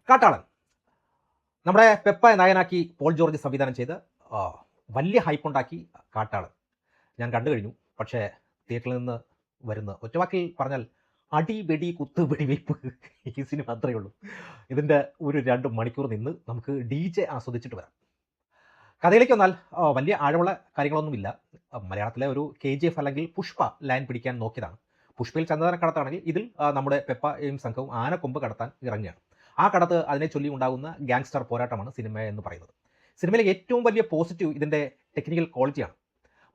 കാട്ടാളൻ നമ്മുടെ Peppa നായനാക്കി Paul George സംവിധാനം ചെയ്ത് വലിയ ഹൈപ്പുണ്ടാക്കി കാട്ടാളൻ ഞാൻ കണ്ടു കഴിഞ്ഞു. പക്ഷേ തിയേറ്ററിൽ നിന്ന് വരുന്ന ഒറ്റവാക്കിൽ പറഞ്ഞാൽ അടി വെടി കുത്ത് വെടിവയ്പ്പ് ഈ സിനിമ അത്രയേ ഉള്ളൂ. ഇതിൻ്റെ ഒരു 2 മണിക്കൂർ നിന്ന് നമുക്ക് DJ ആസ്വദിച്ചിട്ട് വരാം. കഥയിലേക്ക് വന്നാൽ വലിയ ആഴമുള്ള കാര്യങ്ങളൊന്നുമില്ല. മലയാളത്തിലെ ഒരു KGF അല്ലെങ്കിൽ പുഷ്പ ലൈൻ പിടിക്കാൻ നോക്കിയതാണ്. പുഷ്പയിൽ ചന്ദനക്കടത്താണെങ്കിൽ ഇതിൽ നമ്മുടെ പെപ്പയും സംഘവും ആനക്കൊമ്പ് കടത്താൻ ഇറങ്ങിയാണ്. ആ കടത്ത് അതിനെ ചൊല്ലി ഉണ്ടാകുന്ന ഗാങ്സ്റ്റർ പോരാട്ടമാണ് സിനിമ എന്ന് പറയുന്നത്. സിനിമയിലെ ഏറ്റവും വലിയ പോസിറ്റീവ് ഇതിൻ്റെ ടെക്നിക്കൽ ക്വാളിറ്റിയാണ്.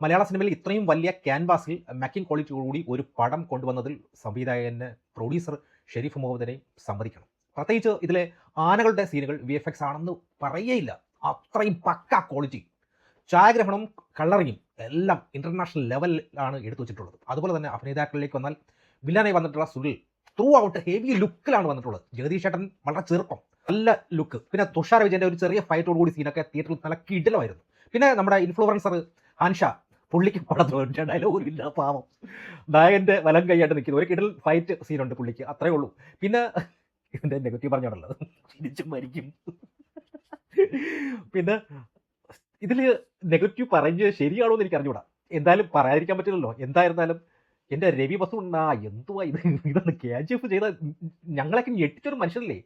മലയാള സിനിമയിൽ ഇത്രയും വലിയ ക്യാൻവാസിൽ മേക്കിംഗ് ക്വാളിറ്റിയോടുകൂടി ഒരു പടം കൊണ്ടുവന്നതിൽ സംവിധായകന് പ്രൊഡ്യൂസർ ഷെരീഫ് മുഹമ്മദിനെയും സമ്മതിക്കണം. പ്രത്യേകിച്ച് ഇതിലെ ആനകളുടെ സീനുകൾ VFX ആണെന്ന് പറയേയില്ല, അത്രയും പക്ക ക്വാളിറ്റി. ഛായാഗ്രഹണവും കളറിങ്ങും എല്ലാം ഇൻ്റർനാഷണൽ ലെവലിലാണ് എടുത്തു വെച്ചിട്ടുള്ളത്. അതുപോലെ തന്നെ അഭിനേതാക്കളിലേക്ക് വന്നാൽ വില്ലനായി വന്നിട്ടുള്ള സുനിൽ ത്രൂ ഔട്ട് ഹെവി ലുക്കിലാണ് വന്നിട്ടുള്ളത്. ജഗദീഷ് ചേട്ടൻ വളരെ ചെറുപ്പം, നല്ല ലുക്ക്. പിന്നെ തുഷാർ വിജയൻ്റെ ഒരു ചെറിയ ഫൈറ്റോടുകൂടി സീനൊക്കെ തിയേറ്ററിൽ നല്ല കിടിലമായിരുന്നു. പിന്നെ നമ്മുടെ ഇൻഫ്ലുവൻസർ ഹാൻഷ, പുള്ളിക്ക് പടത്തിൽ ഡയലോഗും ഇല്ല, പാവം നായകൻ്റെ വലം കൈയായിട്ട് നിൽക്കുന്നു. ഒരു കിടൽ ഫൈറ്റ് സീനുണ്ട് പുള്ളിക്ക്, അത്രേ ഉള്ളൂ. പിന്നെ ഇതിൻ്റെ നെഗറ്റീവ് പറഞ്ഞോടല്ലോ, തിരിച്ചും മരിക്കും. പിന്നെ ഇതിൽ നെഗറ്റീവ് പറഞ്ഞ് ശരിയാണോ എന്ന് എനിക്ക് അറിഞ്ഞൂടാ. എന്തായാലും പറയാതിരിക്കാൻ പറ്റില്ലല്ലോ. എന്തായിരുന്നാലും എൻ്റെ രവി ബസു എന്തുവാ ഇത്, ഇതൊന്ന് KGF ചെയ്ത ഞങ്ങളൊക്കെ ഞെട്ടിച്ചൊരു മനുഷ്യനല്ലേ.